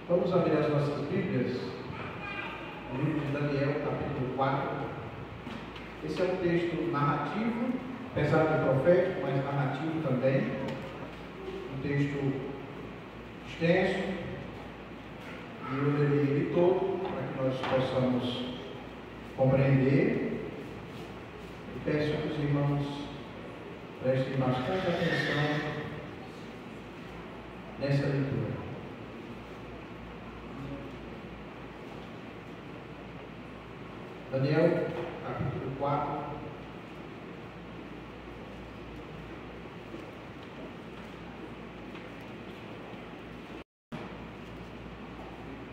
Vamos abrir as nossas Bíblias no livro de Daniel, capítulo 4. Esse é um texto narrativo, apesar de profético, mas narrativo também. Um texto extenso, e eu lerei ele todo para que nós possamos compreender. E peço que os irmãos prestem bastante atenção nessa leitura. Daniel, capítulo 4.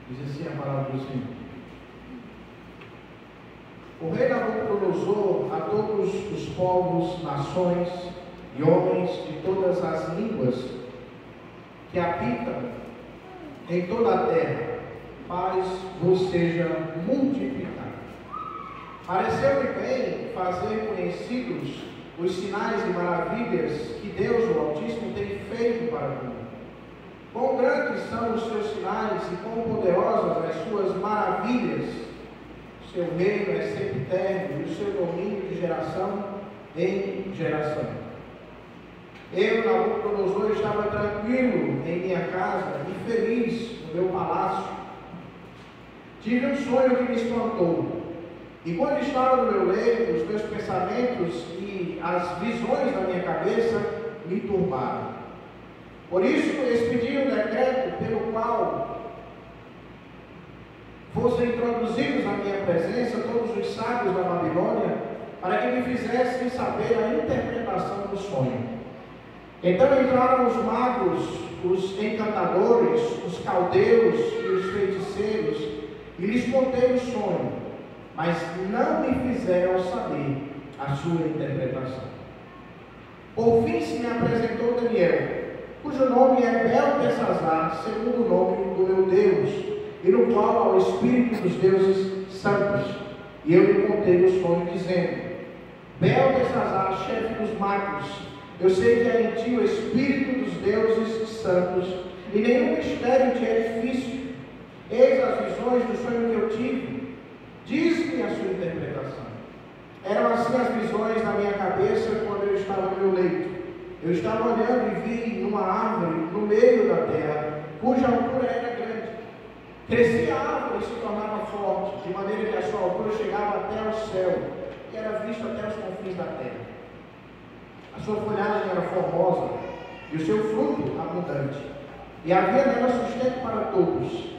Diz assim a palavra do Senhor: O rei Nabucodonosor, a todos os povos, nações e homens de todas as línguas que habitam em toda a terra, paz vos seja multiplicada. Pareceu-me bem fazer conhecidos os sinais e maravilhas que Deus, o Altíssimo, tem feito para mim. Quão grandes são os seus sinais e quão poderosas as suas maravilhas. O seu reino é sempre eterno e o seu domínio de geração em geração. Eu, Nabucodonosor, estava tranquilo em minha casa e feliz no meu palácio. Tive um sonho que me espantou. E quando estava no meu leito, os meus pensamentos e as visões da minha cabeça me turbaram. Por isso, expedi um decreto pelo qual fossem introduzidos na minha presença todos os sábios da Babilônia, para que me fizessem saber a interpretação do sonho. Então entraram os magos, os encantadores, os caldeus e os feiticeiros, e lhes contei o sonho, mas não me fizeram saber a sua interpretação. Por fim se me apresentou Daniel, cujo nome é Beltesazar, segundo o nome do meu Deus, e no qual há o Espírito dos deuses santos. E eu lhe contei o sonho, dizendo: Beltesazar, chefe dos magos, eu sei que há em ti o Espírito dos deuses santos, e nenhum mistério te é difícil. Eis as visões do sonho que eu tive. Diz-me a sua interpretação. Eram assim as visões na minha cabeça quando eu estava no meu leito. Eu estava olhando e vi uma árvore no meio da terra, cuja altura era grande. Crescia a árvore e se tornava forte, de maneira que a sua altura chegava até ao céu, e era vista até os confins da terra. A sua folhagem era formosa, e o seu fruto abundante, e havia nela sustento para todos.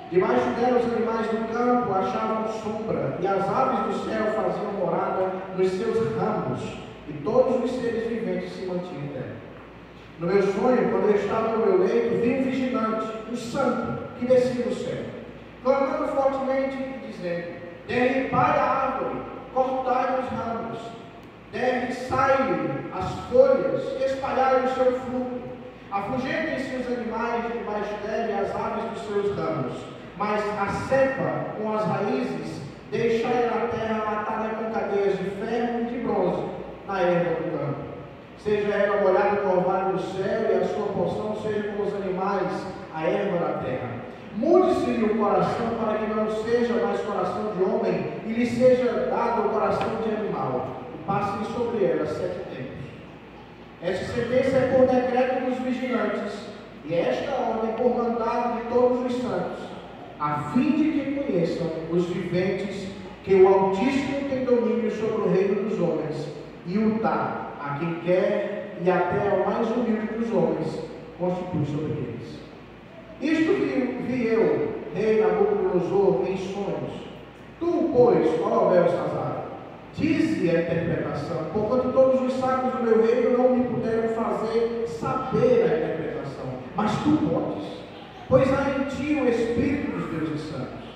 Debaixo dela os animais do campo achavam sombra, e as aves do céu faziam morada nos seus ramos, e todos os seres viventes se mantinham em terra. No meu sonho, quando eu estava no meu leito, vi um vigilante, um santo, que descia do céu, clamando fortemente e dizendo: derribai a árvore, cortai os ramos, derriçai-lhe as folhas, espalhai o seu fruto, afugentem-se os animais debaixo dela e as aves dos seus ramos, mas a cepa com as raízes deixai na terra matada com cadeias de ferro e de bronze na erva do campo. Seja ela molhada no orvalho do céu, e a sua porção seja com os animais, a erva da terra. Mude-se-lhe o coração para que não seja mais coração de homem, e lhe seja dado o coração de animal, e passem sobre ela 7 tempos. Esta sentença é por decreto dos vigilantes, e esta ordem por mandado de todos os santos, a fim de que conheçam os viventes que o Altíssimo tem domínio sobre o reino dos homens, e o dá a quem quer, e até ao mais humilde dos homens constitui sobre eles. Isto vi eu, rei Nabucodonosor, em sonhos. Tu, pois, ó Beltesazar, dize a interpretação, porquanto todos os sábios do meu reino não me puderam fazer saber a interpretação, mas tu podes, pois há em ti o Espírito dos deuses santos.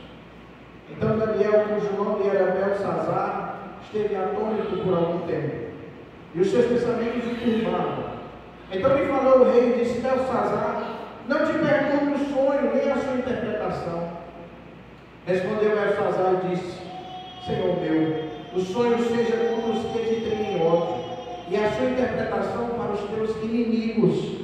Então Daniel, cujo nome era Beltesazar, esteve atônito por algum tempo, e os seus pensamentos o turbavam. Então me falou o rei e disse: Beltesazar, não te perturbe o sonho, nem a sua interpretação. Respondeu Beltesazar e disse: Senhor meu, o sonho seja contra os que te têm em ódio, e a sua interpretação para os teus inimigos.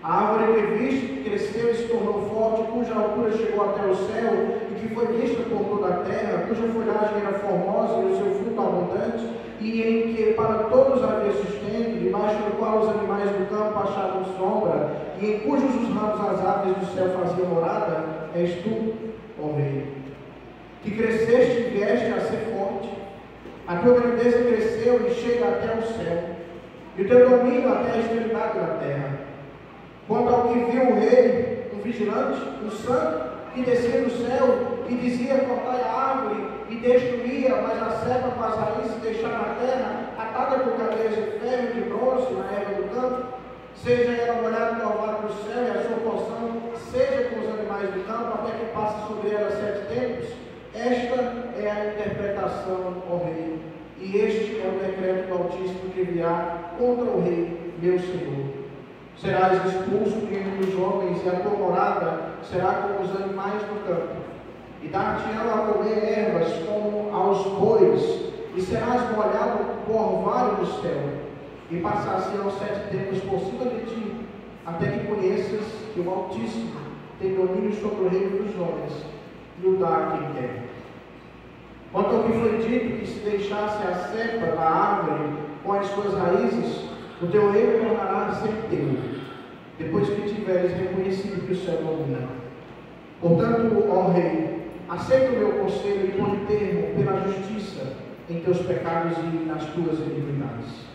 A árvore que viste, que cresceu e se tornou forte, cuja altura chegou até o céu e que foi vista por toda a terra, cuja folhagem era formosa e o seu fruto abundante, e em que para todos havia sustento, debaixo do qual os animais do campo achavam sombra, e em cujos os ramos das aves do céu faziam morada, és tu, ó Rei, que cresceste e vieste a ser forte. A tua grandeza cresceu e chega até o céu, e o teu domínio até a extremidade da terra. Quanto ao que viu o rei, um vigilante, um santo, que descia do céu e dizia: cortai a árvore, e destruía, mas a cepa com as raízes deixar na terra, atada por cadeias de ferro e de bronze na erva do campo, seja ela molhada no orvalho do céu, e a sua porção seja com os animais do campo, até que passe sobre ela 7 tempos. Esta é a interpretação, ó Rei, e este é o decreto do Altíssimo que virá contra o Rei, meu Senhor. Serás expulso entre os homens, e a tua morada será como os animais do campo. E dar-te-ão a comer ervas como aos bois, e serás molhado por orvalho do céu. E passar-se-ão 7 tempos por cima de ti, até que conheças que o Altíssimo tem domínio sobre o reino dos homens, e o dá a quem quer. Quanto ao que foi dito, que se deixasse a cepa da árvore com as suas raízes, o teu reino tornará a ser teu, depois que tiveres reconhecido que o céu domina. Portanto, ó Rei, aceita o meu conselho e põe termo pela justiça em teus pecados e nas tuas iniquidades,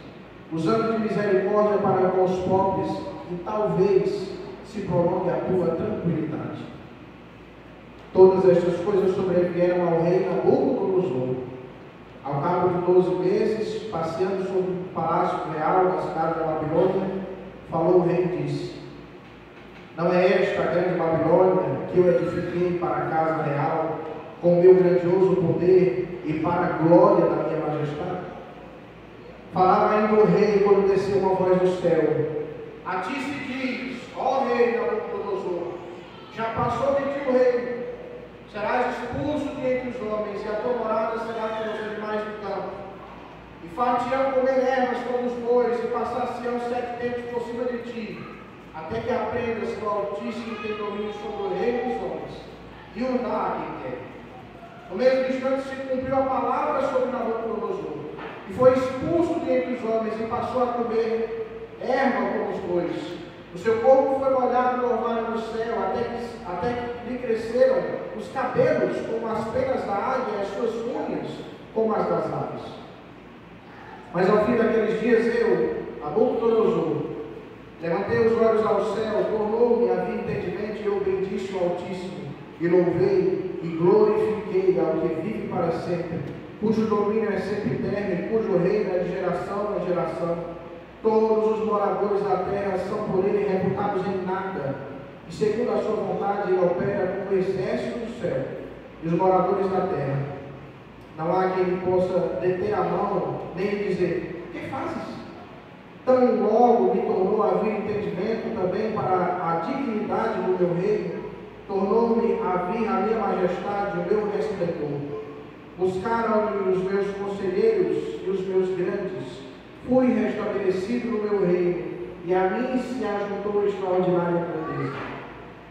usando de misericórdia para com os pobres, e talvez se prolongue a tua tranquilidade. Todas estas coisas sobrevieram ao rei Nabucodonosor. Ao cabo de 12 meses, passeando sobre o palácio real da cidade da Babilônia, falou o rei e disse: não é esta a grande Babilônia que eu edifiquei para a casa real, com o meu grandioso poder e para a glória da minha majestade? Falava ainda o rei quando desceu uma voz do céu: a ti se diz, ó rei Nabucodonosor, já passou de ti o reino. Serás expulso de entre os homens, e a tua morada será com os animais do campo. E far-te-ão comer ervas como os bois, e passar-se-ão 7 tempos por cima de ti, até que aprendas que o Altíssimo tem domínio sobre o reino dos homens, e o dá a quem quer. No mesmo instante se cumpriu a palavra sobre Nabucodonosor, e foi expulso de entre os homens, e passou a comer erva como os bois. O seu corpo foi molhado no orvalho do céu, até que lhe cresceram os cabelos como as penas da águia, e as suas unhas como as das aves. Mas ao fim daqueles dias eu, Nabucodonosor, levantei os olhos ao céu, tornou-me a vir entendimento, e eu bendisse o Altíssimo, e louvei e glorifiquei ao que vive para sempre, cujo domínio é sempre eterno, e cujo reino é de geração em geração. Todos os moradores da terra são por ele reputados em nada, e segundo a sua vontade ele opera como o exército do céu e os moradores da terra. Não há quem possa deter a mão, nem dizer: que fazes? Tão logo me tornou a vir entendimento também para a dignidade do meu reino, tornou-me a vir a minha majestade, o meu resplendor. Buscaram-me os meus conselheiros e os meus grandes. Fui restabelecido no meu reino, e a mim se ajuntou extraordinária grandeza.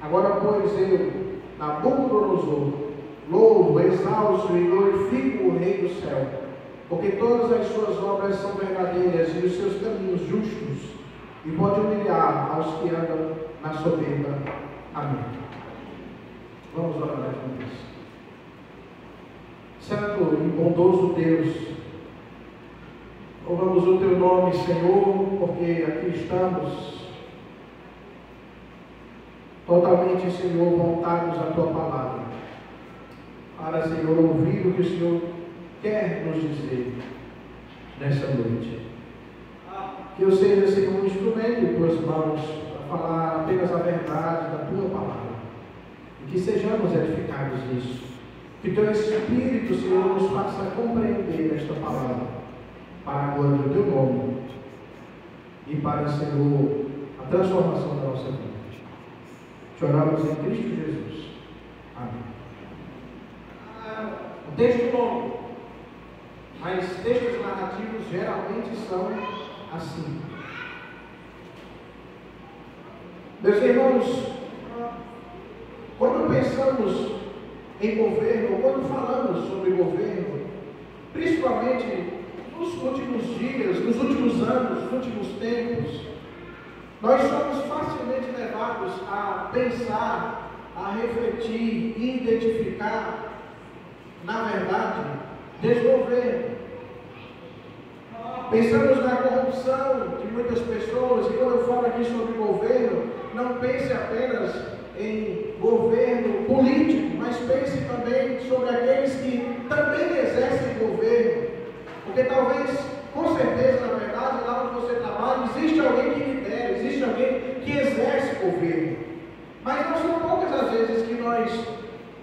Agora, pois, eu, Nabucodonosor, louvo, exalço e glorifico o Rei do céu, porque todas as suas obras são verdadeiras e os seus caminhos justos, e pode humilhar aos que andam na soberba. Amém. Vamos orar juntos. Santo e bondoso Deus, louvamos o teu nome, Senhor, porque aqui estamos totalmente, Senhor, voltados à tua palavra, para, Senhor, ouvir o que o Senhor quer nos dizer nessa noite. Que eu seja, Senhor, um instrumento em tuas mãos para falar apenas a verdade da tua palavra, e que sejamos edificados nisso. Que teu Espírito, Senhor, nos faça compreender esta palavra, para a glória do teu nome e para, Senhor, a transformação da nossa vida. Te oramos em Cristo Jesus. Amém. Um texto longo, mas textos narrativos geralmente são assim. Meus irmãos, quando pensamos em governo, ou quando falamos sobre governo, principalmente nos últimos dias, nos últimos anos, nos últimos tempos, nós somos facilmente levados a pensar, a refletir e identificar, na verdade, desgoverno. Pensamos na corrupção de muitas pessoas, e quando eu falo aqui sobre governo, não pense apenas em governo político, mas pense também sobre aqueles que também exercem governo. Porque talvez, com certeza, na verdade, lá onde você trabalha, existe alguém que lidera, existe alguém que exerce governo. Mas não são poucas as vezes que nós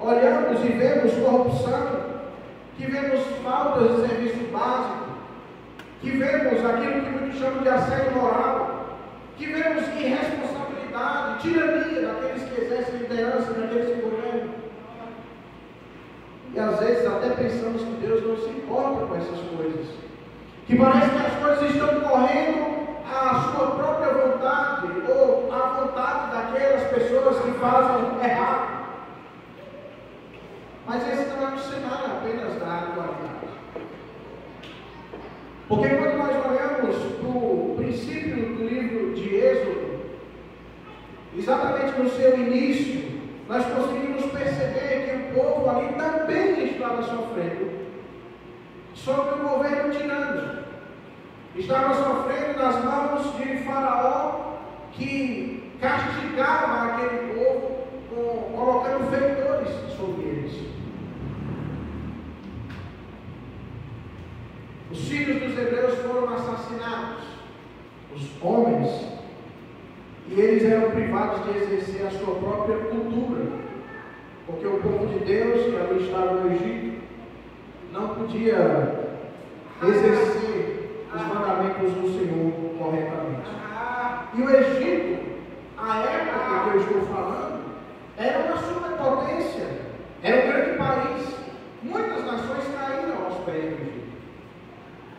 olhamos e vemos corrupção, que vemos faltas de serviço básico, que vemos aquilo que muitos chamam de assédio moral, que vemos irresponsabilidade, tirania daqueles que exercem liderança, daqueles que governam. E às vezes até pensamos que Deus não se importa com essas coisas, que parece que as coisas estão correndo à sua própria vontade, ou à vontade daquelas pessoas que fazem errado. Mas esse não é um cenário apenas da atualidade. Porque quando nós olhamos para o princípio do livro de Êxodo, exatamente no seu início, nós conseguimos perceber que o povo ali também estava sofrendo sobre o governo tirano. Estava sofrendo nas mãos de Faraó, que castigava aquele povo colocando feitores sobre eles. Os filhos dos hebreus foram assassinados, os homens, e eles eram privados de exercer a sua própria cultura, porque o povo de Deus, que ali estava no Egito, não podia exercer os mandamentos do Senhor corretamente. E o Egito, a época que eu estou falando, era uma superpotência, era um grande país. Muitas nações caíram aos pés do Egito,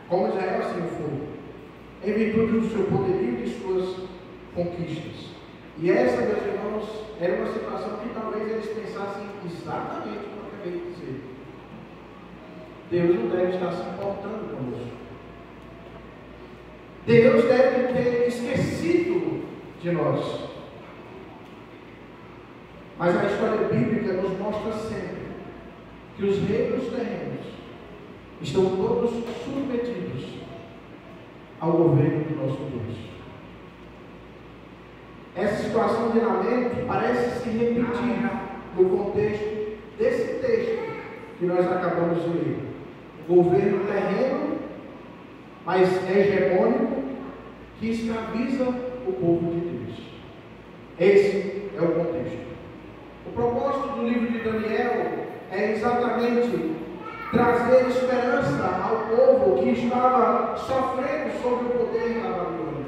como Israel assim foi, em virtude do seu poderio e de suas conquistas. E essa, meus irmãos, era uma situação que talvez eles pensassem exatamente o que eu acabei de dizer. Deus não deve estar se importando conosco. Deus deve ter esquecido de nós. Mas a história bíblica nos mostra sempre que os reinos terrenos estão todos submetidos ao governo do nosso Deus. Essa situação de lamento parece se repetir no contexto desse texto que nós acabamos de ler. O governo terreno, mas hegemônico, que escraviza o povo de Deus. Esse é o contexto. O propósito do livro de Daniel é exatamente trazer esperança ao povo que estava sofrendo sob o poder da Babilônia,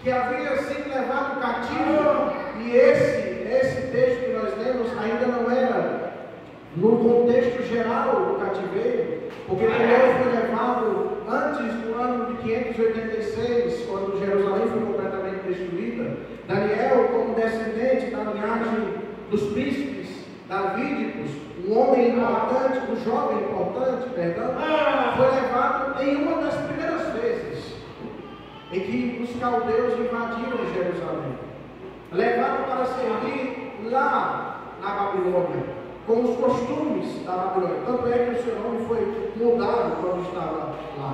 que havia sido levado cativo. E esse texto que nós lemos ainda não era no contexto geral do cativeiro, porque Daniel foi levado antes do ano de 586, quando Jerusalém foi completamente destruída. Daniel, como descendente da linhagem dos príncipes davídicos, um homem importante, um jovem importante, foi levado em uma das primeiras vezes em que os caldeus invadiram Jerusalém, levado para servir lá na Babilônia, com os costumes da Babilônia. Tanto é que o seu nome foi mudado quando estava lá.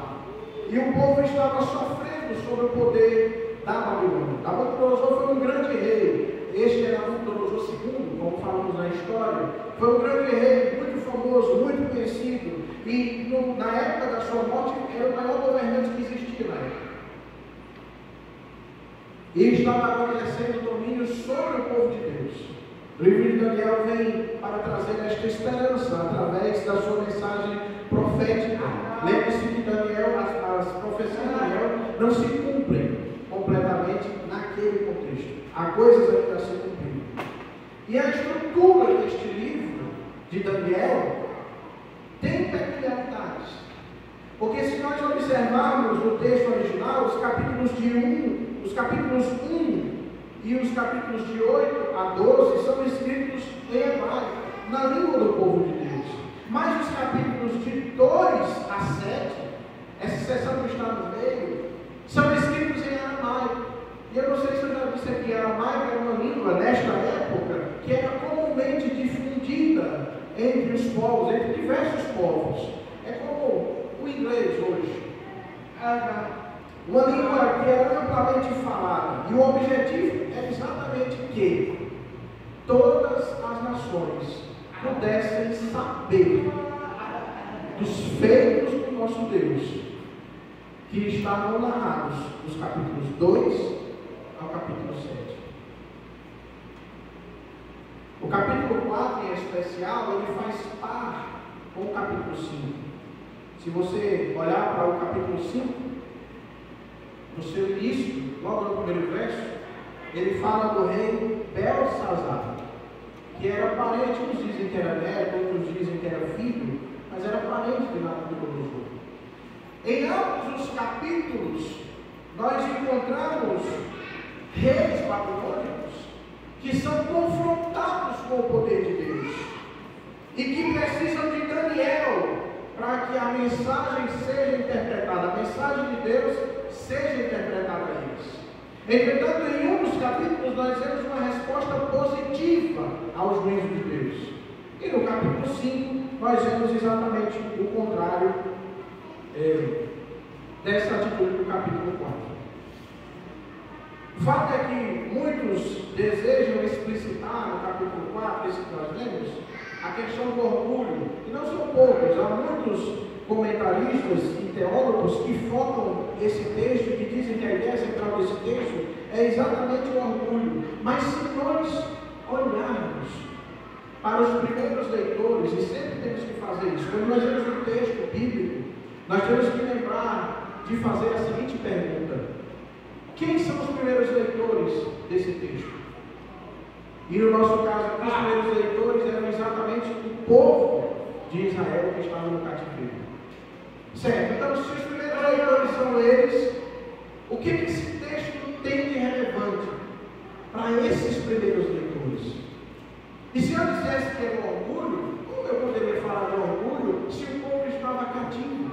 E o povo estava sofrendo sob o poder da Babilônia. Nabucodonosor foi um grande rei. Este era Nabucodonosor II, como falamos na história. Foi um grande rei, muito famoso, muito conhecido. E na época da sua morte, era o maior governante que existia na época. E estava agora exercendo domínio sobre o povo de Deus. O livro de Daniel vem para trazer esta esperança através da sua mensagem profética. Lembre-se que Daniel, as profecias de Daniel não se cumprem completamente naquele contexto. Há coisas ainda a ser cumpridas. E a estrutura deste livro de Daniel tem peculiaridades. Porque se nós observarmos no texto original, os capítulos 1 e os capítulos de 8 a 12 são escritos em hebraico. Mas os capítulos de 2 a 7, essa seção que está no meio, são escritos em aramaico. E eu não sei se eu já disse aqui, aramaico era uma língua nesta época que era comumente difundida entre os povos, entre diversos povos. É como o inglês hoje. Uma língua que era amplamente falada. E o objetivo é exatamente que todas as nações pudessem saber dos feitos do nosso Deus, que estavam narrados dos capítulos 2 ao capítulo 7. O capítulo 4, em especial, ele faz par com o capítulo 5. Se você olhar para o capítulo 5, no seu início, logo no primeiro verso, ele fala do rei Belsazar, que era parente, uns dizem que era neto, outros dizem que era filho, mas era parente de Nabucodonosor. Em ambos os capítulos, nós encontramos reis babilônicos que são confrontados com o poder de Deus e que precisam de Daniel para que a mensagem seja interpretada, a mensagem de Deus seja interpretada a eles. Entretanto, em um dos capítulos nós vemos uma resposta positiva aos juízos de Deus. E no capítulo 5 nós vemos exatamente o contrário dessa atitude do capítulo 4. O fato é que muitos desejam explicitar no capítulo 4, esse que nós lemos, a questão do orgulho. E não são poucos, há muitos comentaristas e teólogos que focam esse texto e que dizem que a ideia central desse texto é exatamente o orgulho. Mas se nós olharmos para os primeiros leitores, e sempre temos que fazer isso, quando nós vemos um texto bíblico, nós temos que lembrar de fazer a seguinte pergunta: quem são os primeiros leitores desse texto? E no nosso caso, os primeiros leitores eram exatamente o povo de Israel que estava no cativeiro. Certo? Então, se os primeiros leitores são eles, o que esse texto tem de relevante para esses primeiros leitores? E se eu dissesse que era um orgulho, como eu poderia falar de orgulho se o povo estava cativo?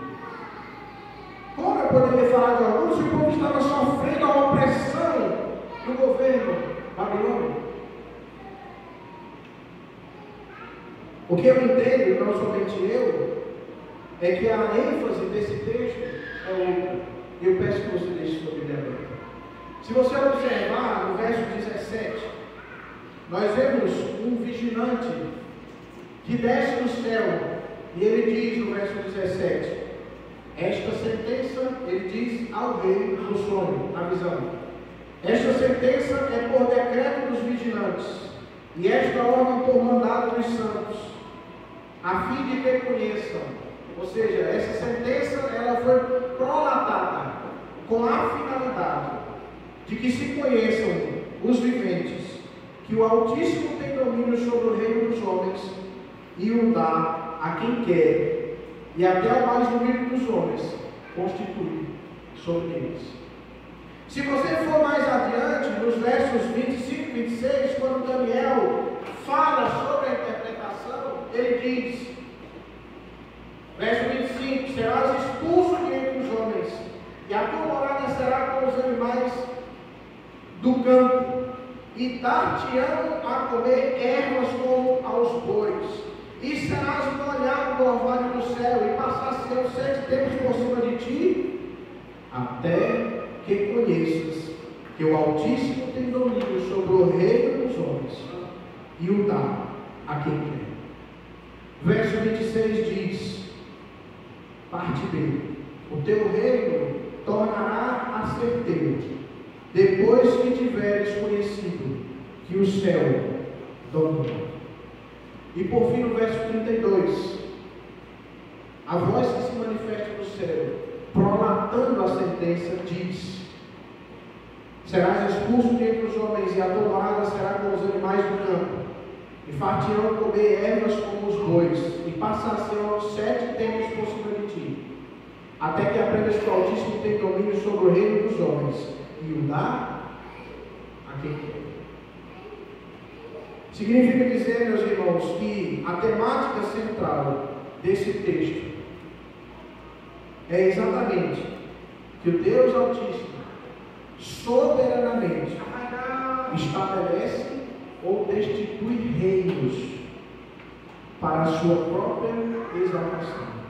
Como eu poderia falar de orgulho se o povo estava sofrendo a opressão do governo babilônico? O que eu entendo, e não somente eu, é que a ênfase desse texto é outra. E eu peço que você deixe sua Bíblia aberta. Se você observar no verso 17, nós vemos um vigilante que desce do céu, e ele diz no verso 17: esta sentença, ele diz ao rei no sonho, na visão: esta sentença é por decreto dos vigilantes, e esta ordem por mandado dos santos, a fim de que conheçam. Ou seja, essa sentença ela foi prolatada com a finalidade de que se conheçam os viventes, que o Altíssimo tem domínio sobre o reino dos homens e o dá a quem quer, e até o mais humilde dos homens constitui sobre eles. Se você for mais adiante, nos versos 25 e 26, quando Daniel fala sobre a interpretação, ele diz, verso 25: serás expulso de entre os homens, e a tua morada será com os animais do campo, e dar-te-ão a comer ervas como aos bois, e serás molhado no orvalho do céu, e passar-se-ão 7 tempos por cima de ti, até que conheças que o Altíssimo tem domínio sobre o reino dos homens, e o dá a quem quer. Verso 26 diz, parte B: o teu reino tornará a ser teu, depois que tiveres conhecido que o céu domina. E por fim, no verso 32, a voz que se manifesta do céu, prolatando a sentença, diz: serás expulso de entre os homens, e a tua morada será com os animais do campo, e far-te-ão comer ervas como os bois, e passar-se-ão 7 tempos por cima de ti, até que aprendas que o Altíssimo tem domínio sobre o reino dos homens, e o dá a quem quer. Significa dizer, meus irmãos, que a temática central desse texto é exatamente que o Deus Altíssimo soberanamente estabelece ou destitui reinos para a sua própria exaltação.